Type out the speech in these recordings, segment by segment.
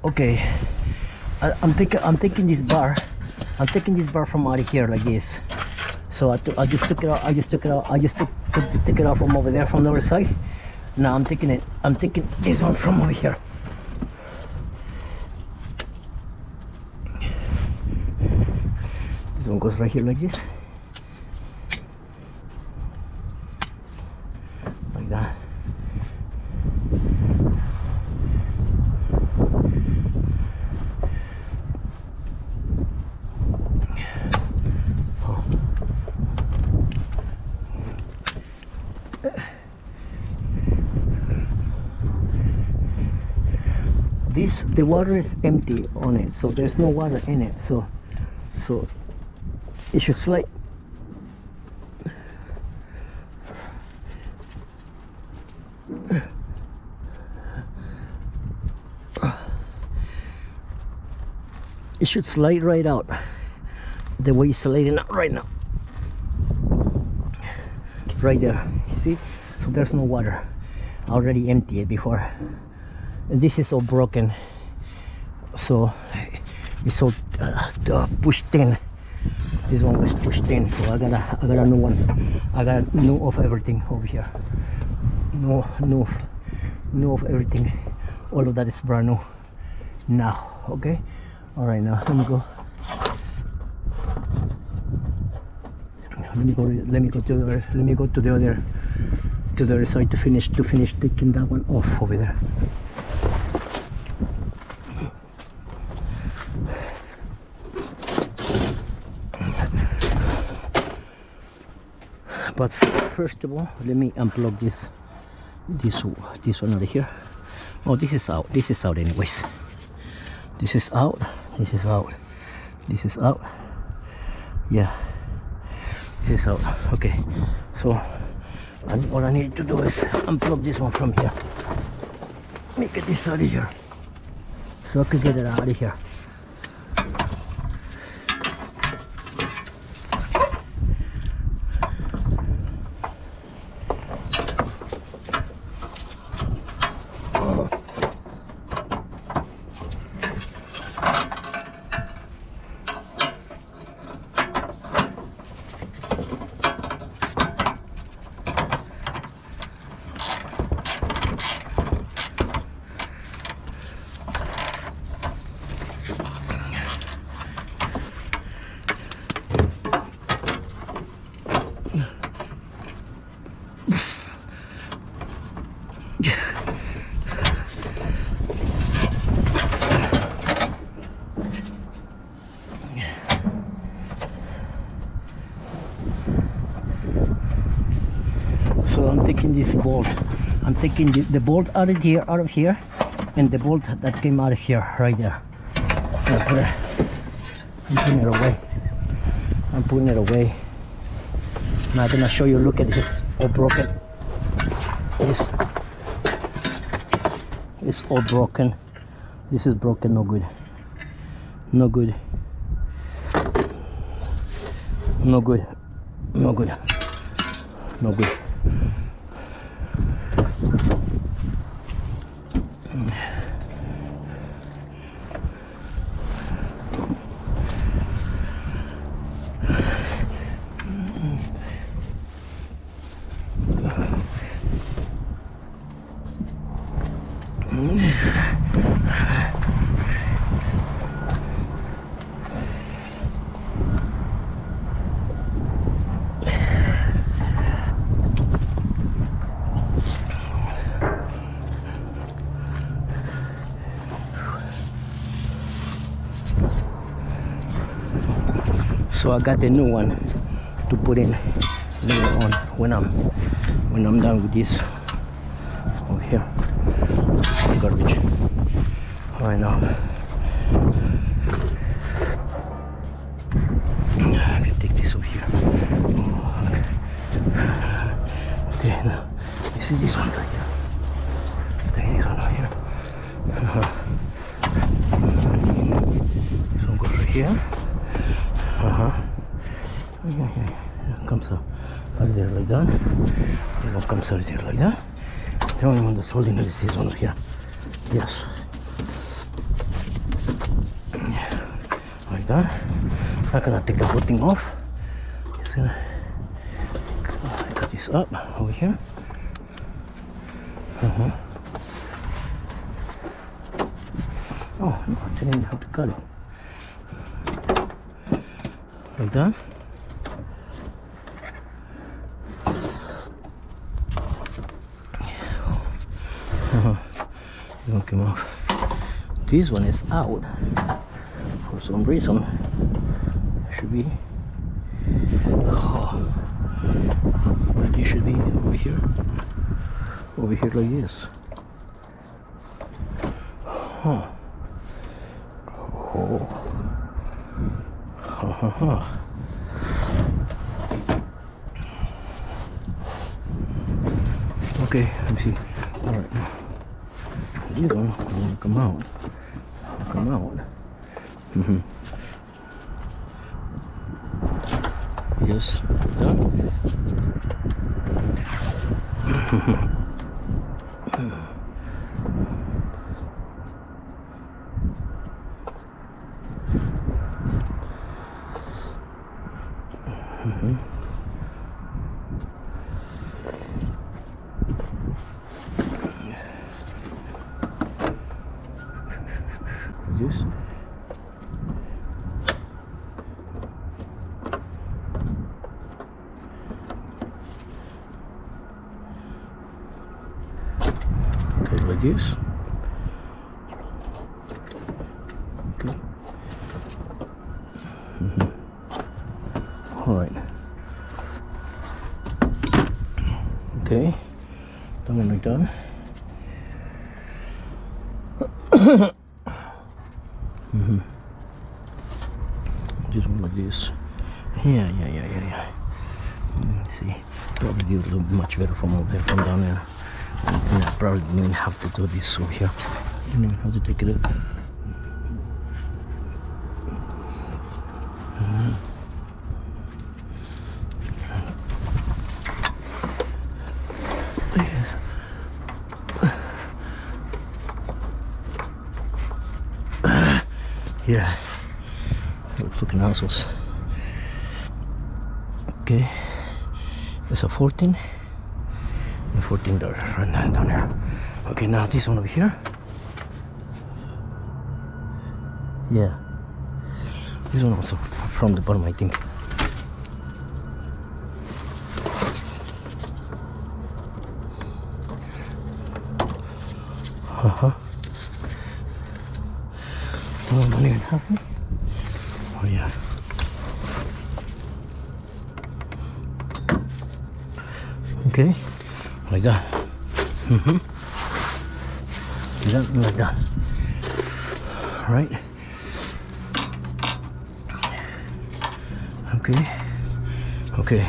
Okay, I'm taking this bar. I'm taking this bar from out of here like this. So I just took it out. I just took it out from over there, from the other side. Now I'm taking this one from over here. This one goes right here like this, like that. The water is empty on it, so there's no water in it, so it should slide. It should slide right out the way it's sliding out right now, right there. You see, so there's no water. I already emptied it before. And this is all broken, so it's all pushed in. This one was pushed in, so I got a new one. I got new of everything over here. New of everything. All of that is brand new now. Okay, all right, now let me go to the other side to finish taking that one off over there. But first of all, let me unplug this one out of here. Oh, this is out anyways. This is out. Yeah, this is out. Okay, so all I need to do is unplug this one from here, make this out of here, so I can get it out of here. So I'm taking this bolt. I'm taking the bolt out of here, and the bolt that came out of here, right there. I'm putting it away. Now I'm gonna show you. Look at this, all broken. It's all broken. This is broken. No good. No good. So I got the new one to put in later on when I'm done with this over here. Garbage. All right, now I'm gonna take this over here. Okay, now you see this one right here. Take this one right here. This one goes right here. Yeah. Comes out of there like that. This one comes out of there like that. The only one that's holding it is this one over here. Yes. that. I'm gonna take the whole thing off. Just gonna cut this up over here. Oh, no, I didn't have to cut it. Like that. Don't come off. This one is out for some reason. Should be. Oh, it should be over here. Over here like this. Huh. Oh. Okay, let me see. All right. This one will come out. Come out. Yes, done. This. Okay, like this. Okay. All right. Okay. Done like that. Just one like this. Yeah. Let's see, probably do a little much better from over there, from down there. And I probably didn't even have to do this over here. Didn't even have to take it up. Yeah, what fucking assholes. Okay, there's a 14 and 14 there, right down there. Okay, now this one over here. Yeah, this one also from the bottom, I think. Oh, not even happening. Oh yeah. Okay, like that. Like that. Right. Okay.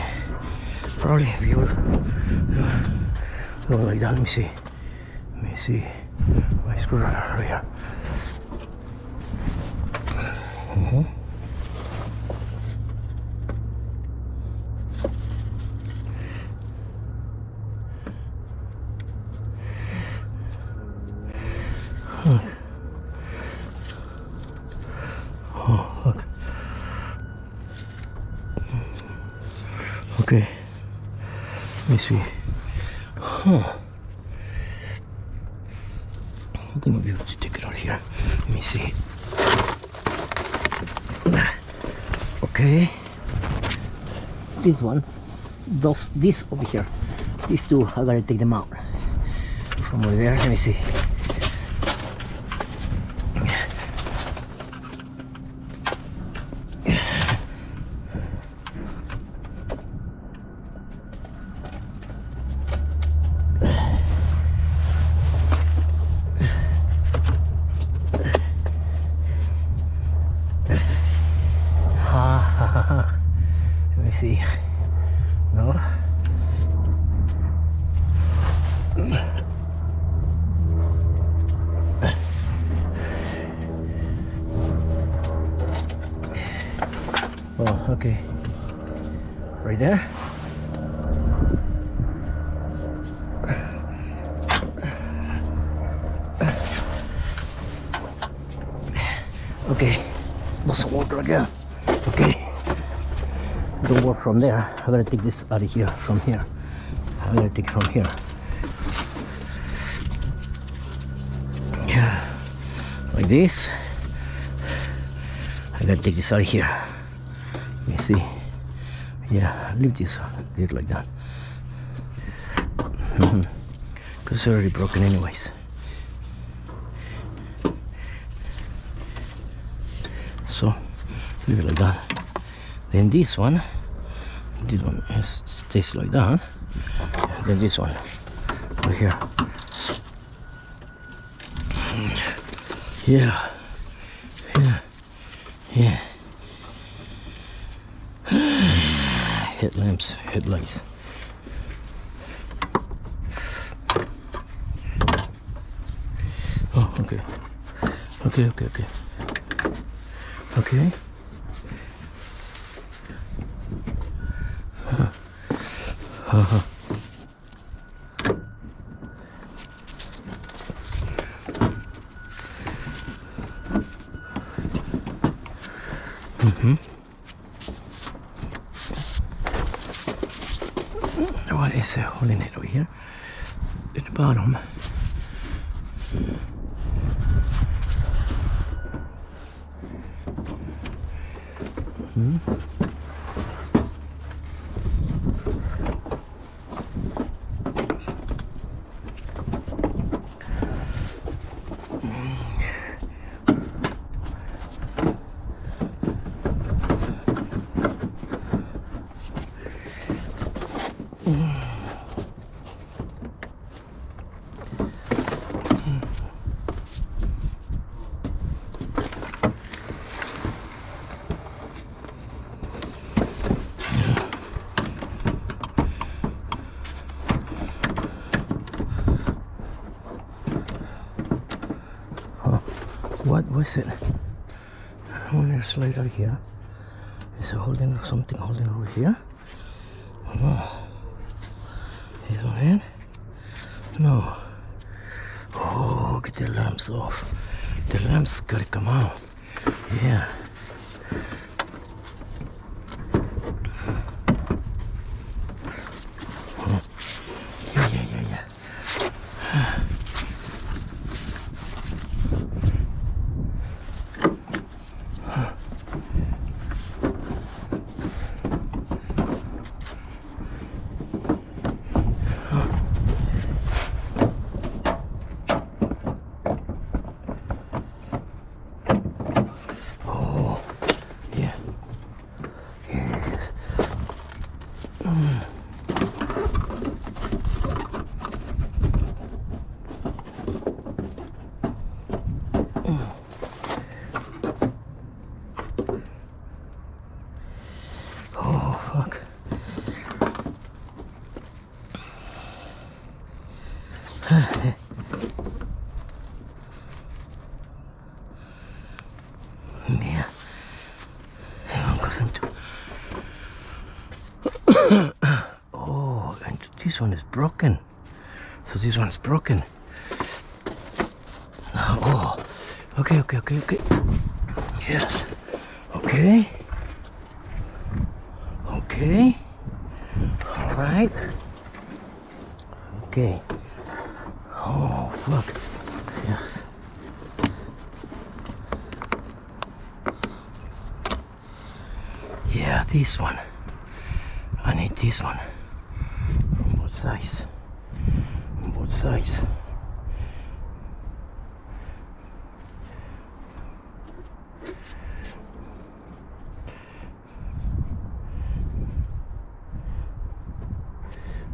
Probably if you go like that. Let me see. My screwdriver right here. Oh, look. Okay. Let me see. I think I'll be able to take it out here. Let me see. Okay. These ones, these over here, these two, I gotta take them out from over there. Let me see. Let me see. No. Oh, okay. Right there. Okay. lost water again. Okay, don't work from there. I'm gonna take this out of here, from here. I'm gonna take it from here. Yeah, like this. I gotta take this out of here. You see? Yeah, leave this. Do it like that. Because it's already broken anyways. So leave it like that. Then this one stays like that. And then this one right here. Yeah, yeah, yeah. Headlamps, headlights. Oh, okay. Okay. Okay. What is holding it over here in the bottom? What was it? There's light out here. Is it holding something holding over here? Oh. Is on it? No. Oh, get the lamps off. The lamps gotta come out. Yeah. Yeah. Yeah. Oh, and this one is broken. So this one is broken. Oh, okay. Yes. Okay. All right. Okay. Oh, fuck. Yes. Yeah, this one. I need this one. From both sides.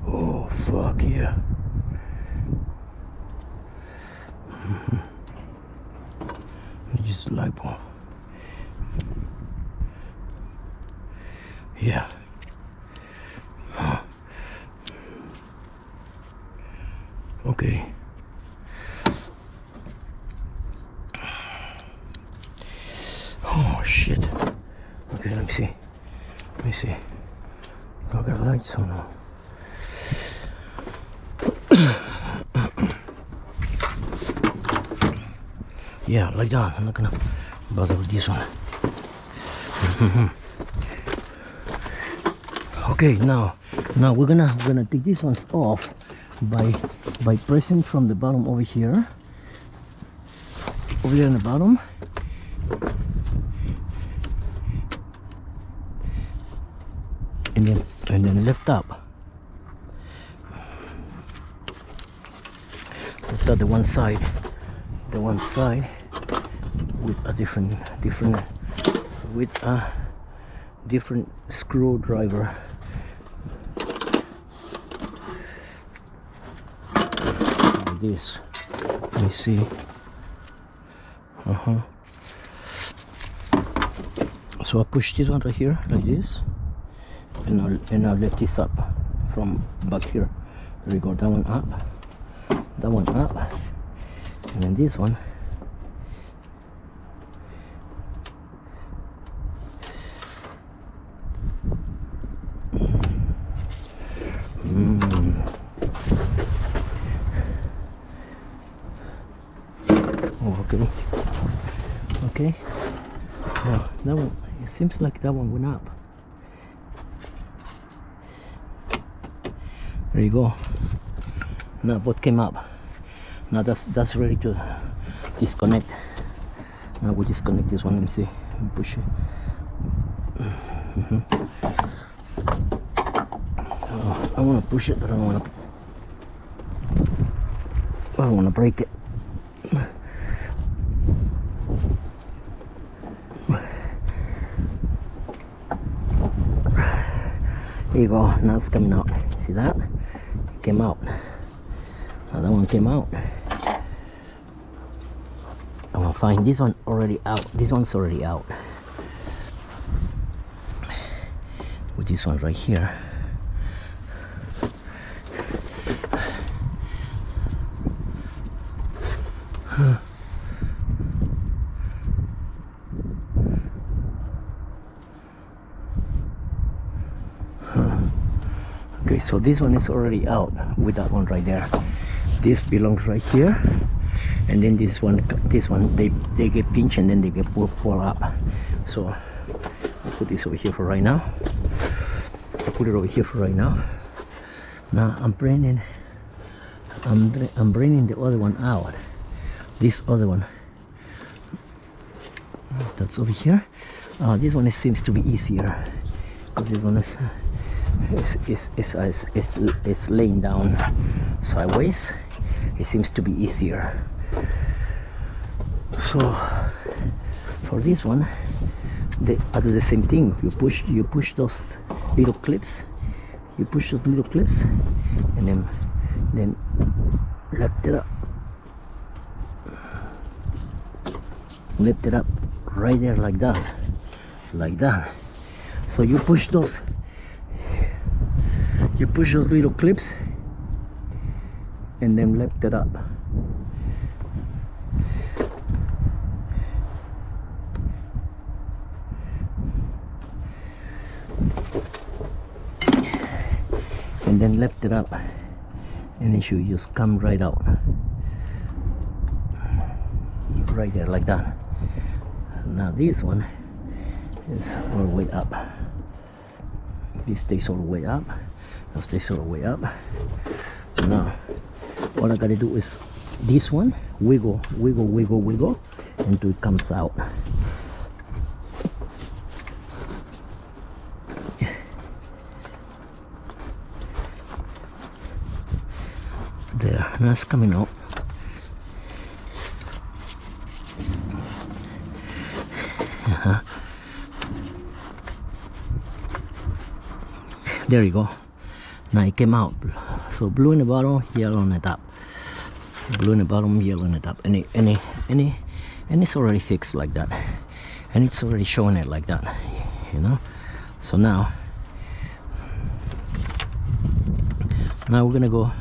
Oh, fuck yeah. Just light bulb. Yeah. Okay. Oh shit. Okay, let me see. I got lights on now. Yeah, like that. I'm not gonna bother with this one. Okay, now we're gonna take these ones off by pressing from the bottom over here in the bottom, and then lift up the one side with a different screwdriver. Like this. Let me see. So I push this one right here like this, and I'll lift this up from back here. There we go. That one up, and then this one. Okay. Now that one, it seems like that one went up. There you go. Now both came up. Now that's ready to disconnect. Now we disconnect this one. Let me see. Let me push it. I want to push it, but I don't want to break it. There you go. Now it's coming out. See that? It came out. Now that one came out. I'm gonna find this one already out. This one's already out. With this one right here. Okay, so this one is already out with that one right there. This belongs right here, and then this one they get pinched and then they get pull up. So I'll put this over here for right now. Now I'm bringing the other one out. This other one that's over here. This one seems to be easier because this one is laying down sideways. It seems to be easier. So for this one, I do the same thing. You push those little clips. And then lift it up right there like that. So you push those little clips and then lift it up. And then lift it up, and it should just come right out, right there like that. Now this one is all the way up. This stays all the way up. That stays all the way up. Now all I gotta do is this one wiggle until it comes out. There, now it's coming out. There you go. Now it came out. So blue in the bottom, yellow on the top. Blue in the bottom, yellow on the top. And it's already fixed like that. And it's already showing it like that. You know? So now we're gonna go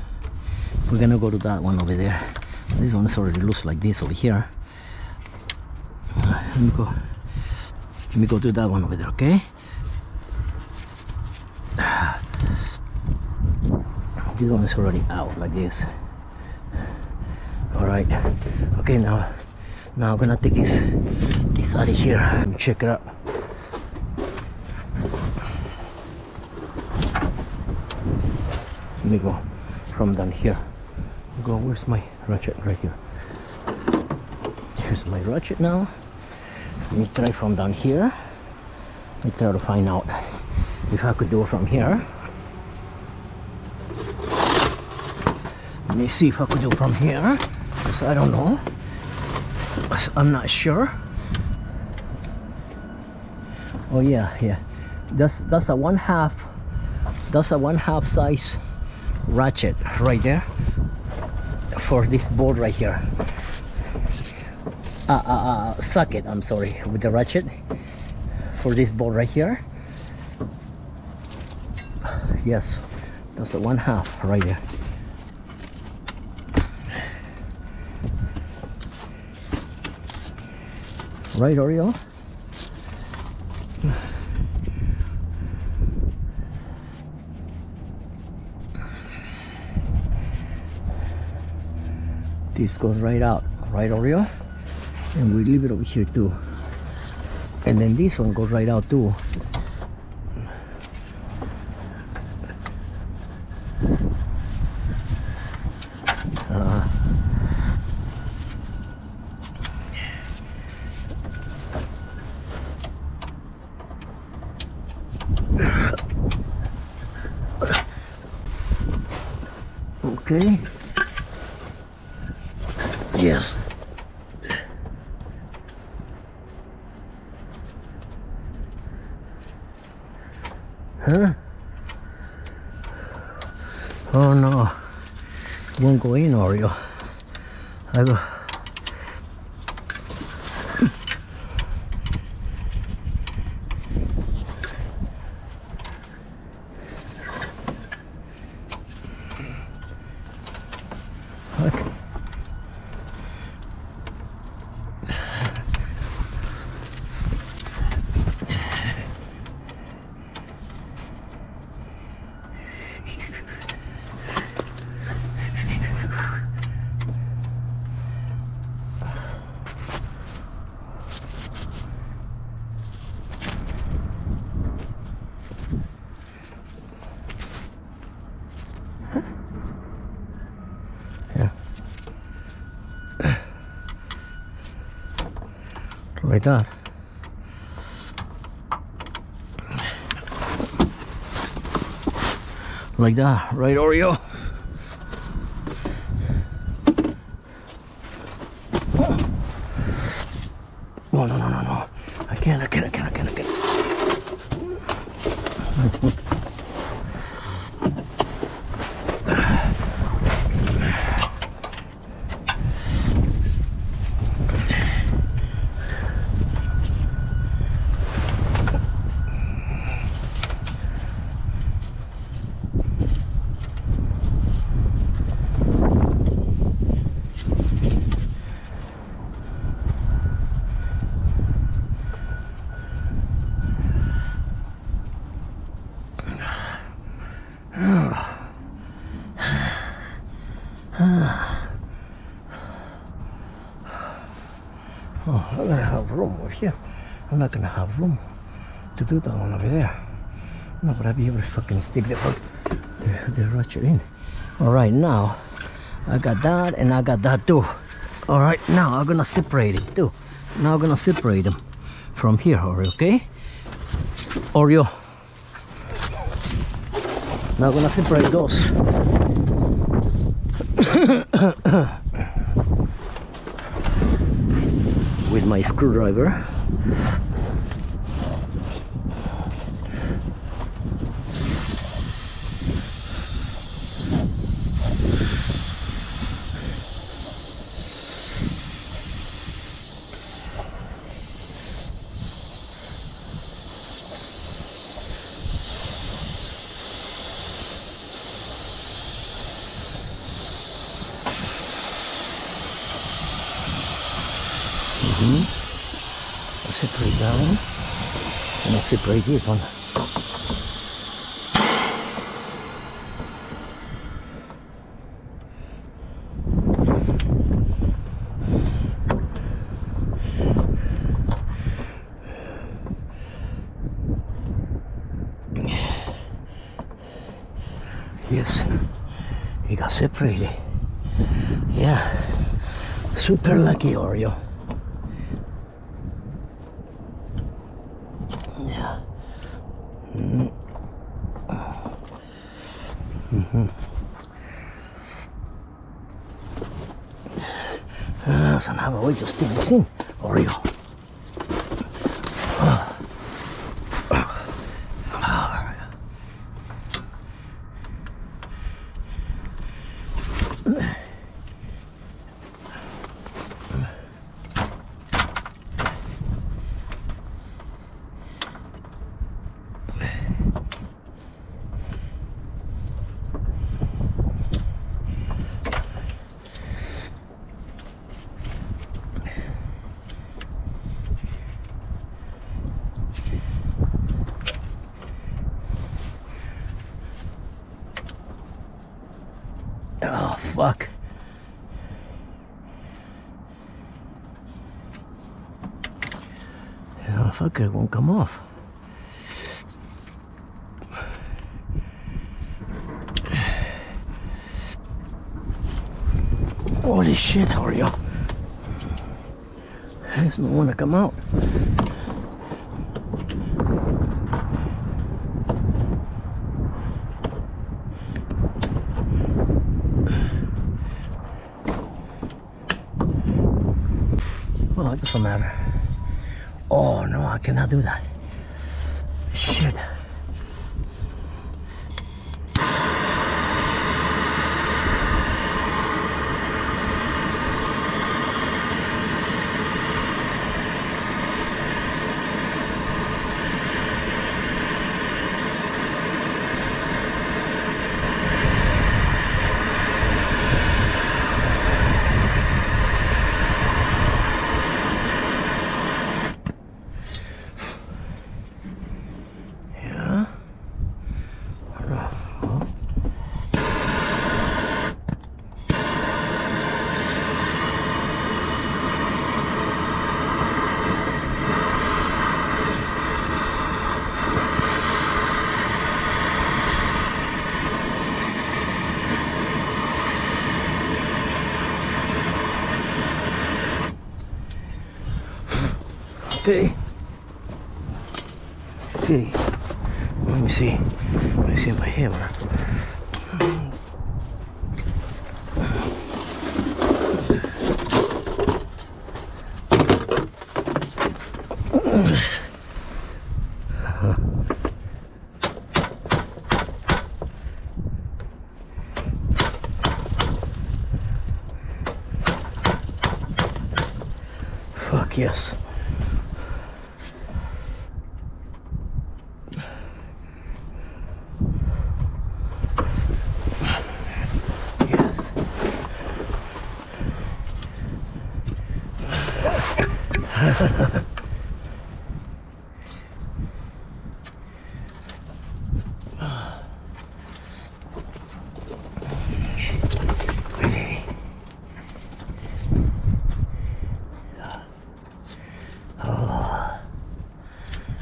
to that one over there. This one is already loose like this over here. Let me go to that one over there, okay? This one is already out like this. All right. Okay, now I'm gonna take this this out of here. Let me check it out. Let me go from down here. Go, where's my ratchet? Right here. Here's my ratchet now. Let me try from down here. Let me try to find out if I could do it from here. Let me see if I could do it from here, because I don't know. I'm not sure. Oh yeah, yeah. That's a 1/2. That's a 1/2 size ratchet right there for this board right here. Socket. I'm sorry, with the ratchet for this board right here. Yes, that's a 1/2 right there. Right, Oreo? This goes right out, right, Oreo? And we leave it over here too. And then this one goes right out too. Okay. Yes. Huh? Oh no. Won't go in, Oreo. I go. Like that. Like that, right, Oreo? Oh, no. I can't. Oh, I'm gonna have room over here. I'm not gonna have room to do that one over there. No, but I'll be able to fucking stick the ratchet in. Alright, now I got that and I got that too. Alright, now I'm gonna separate it too. Now I'm gonna separate them from here, okay? Oreo. Now I'm gonna separate those. With my screwdriver. I'll separate that one and I'll separate this one. Yes, it got separated. Yeah, super lucky Oreo. Yeah. Sen här var ju just in sin Oreo. Oh fuck. Oh fuck, it won't come off. Holy shit, Oreo. There's no one to come out. Well, it doesn't matter. Oh no, I cannot do that. Shit. Okay. Okay. Let me see. Let me see my hammer. Fuck yes.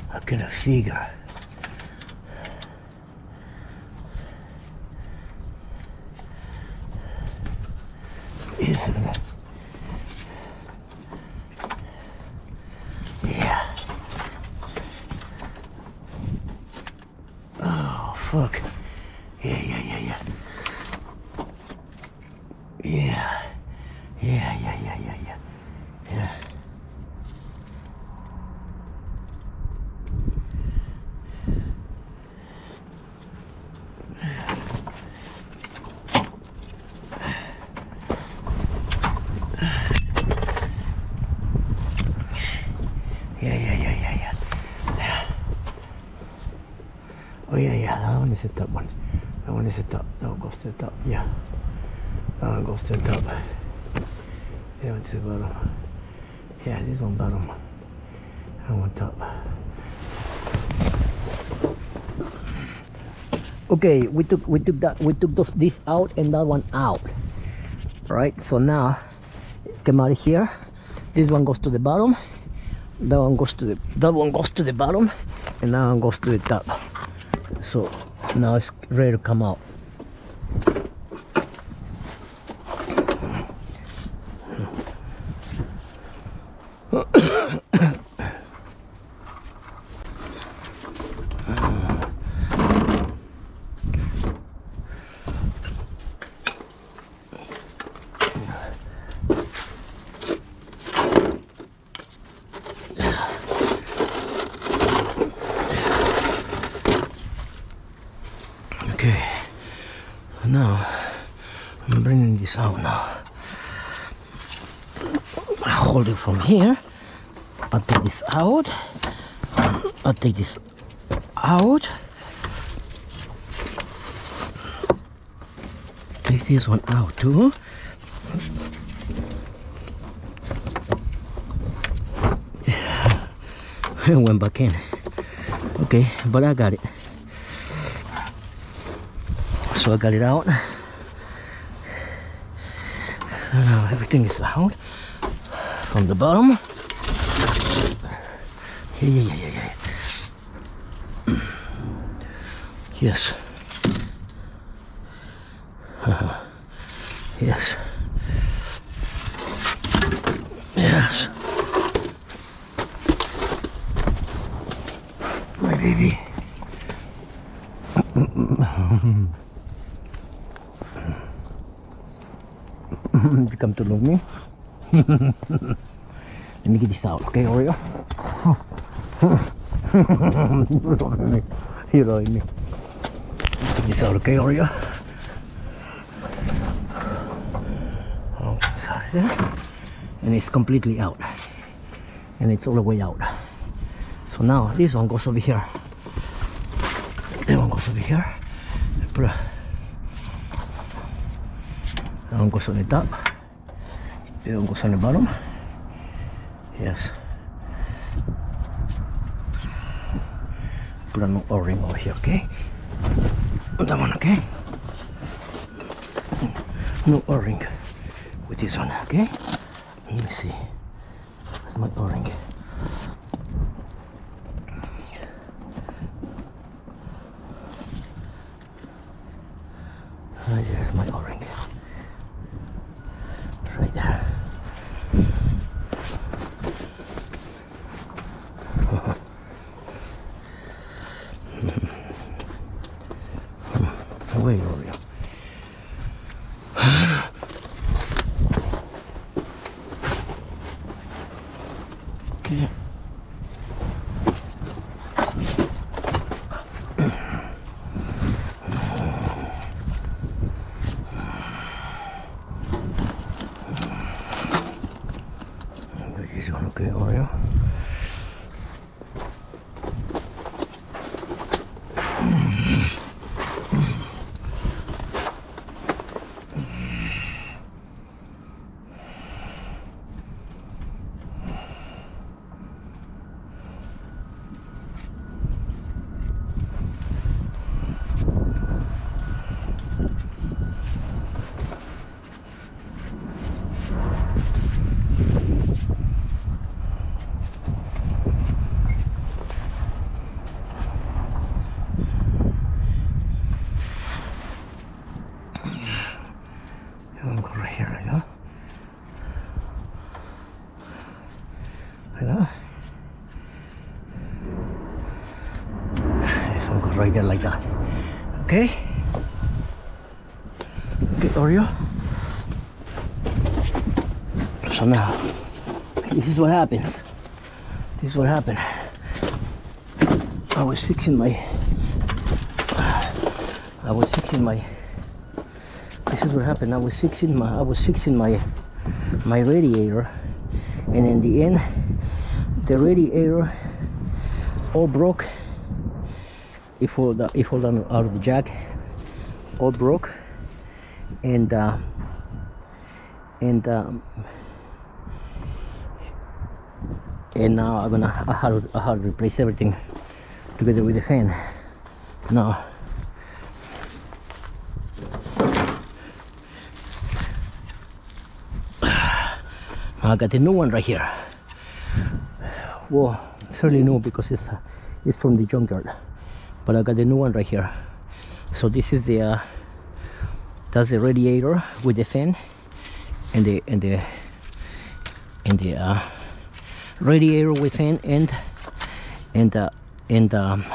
I couldn't figure. Isn't it? Yeah. Oh fuck. Yeah. Yeah. Oh yeah, that one is the top one. That one is the top. That one goes to the top. Yeah. That one goes to the top. That one to the bottom. Yeah, this one bottom. That one top. Okay, we took this out and that one out. Right? So now come out of here. This one goes to the bottom. That one goes to the bottom, and that one goes to the top. So now it's ready to come out. Okay, now I'm bringing this out now. I hold it from here. I'll take this out. I'll take this out. Take this one out too. It went back in. Okay, but I got it. So I got it out. Now everything is out from the bottom. Yeah. Yes. Yes. Yes. My baby. You come to love me. Let me get this out, okay, Oreo? You know me. Get this out, okay, Oreo? Oh, sorry there. And it's completely out. And it's all the way out. So now this one goes over here. That one goes over here. That one goes on the top. That one goes on the bottom. Yes. Put a new O-ring over here, okay? That one, okay? No O-ring with this one, okay? Let me see. That's my O-ring. There's my O-ring. Right there. Wait, Oreo. Okay. This one, okay, Oreo. I'm going right here, right now. Right now. This one goes right there like that. Okay? Okay, Oreo. So now, this is what happens. This is what happened. I was fixing my this is what happened. I was fixing my radiator, and in the end the radiator all broke. It fall down out of the jack, all broke, and now I had to replace everything together with the fan. Now I got a new one right here. Well, fairly new because it's from the junkyard, but I got a new one right here. So this is that's the radiator with the fan and the radiator with fan and and uh, and um,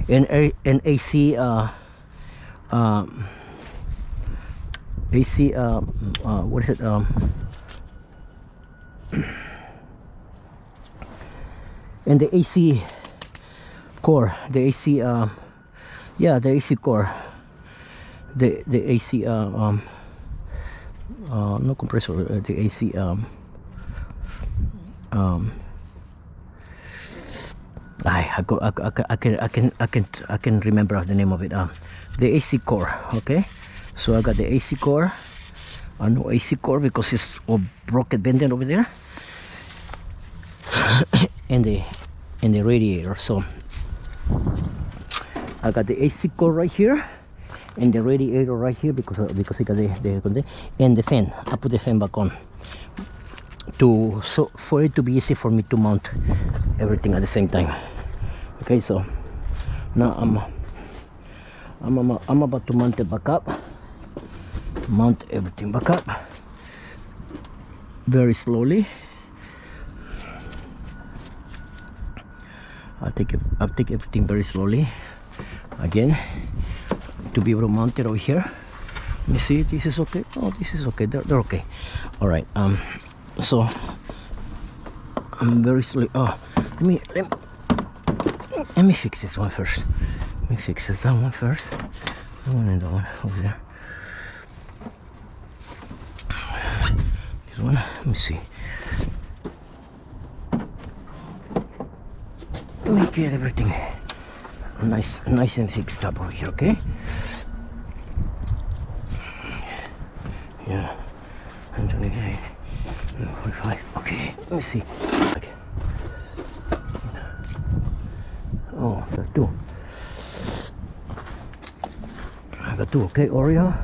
and AC AC what is it and the AC core, the AC yeah, the AC core, the AC no compressor, the AC I can remember the name of it. The AC core. Okay, so I got the AC core. No AC core because it's all broken, bending over there, and the radiator. So I got the AC core right here, and the radiator right here because I got the and the fan. I put the fan back on for it to be easy for me to mount everything at the same time. Okay, so now I'm about to mount it back up. Mount everything back up very slowly. I'll take everything very slowly again to be able to mount it over here. Let me see. This is okay. Oh, this is okay. They're okay. All right. So I'm very slowly. Oh, let me fix this one first. Let me fix this one first. That one and that one over there. This one. Let me see. Let me get everything nice and fixed up over here. Okay. Yeah. 128. 45. Okay. Let me see. Okay. Oh, there are two. I got two. Okay, Oreo.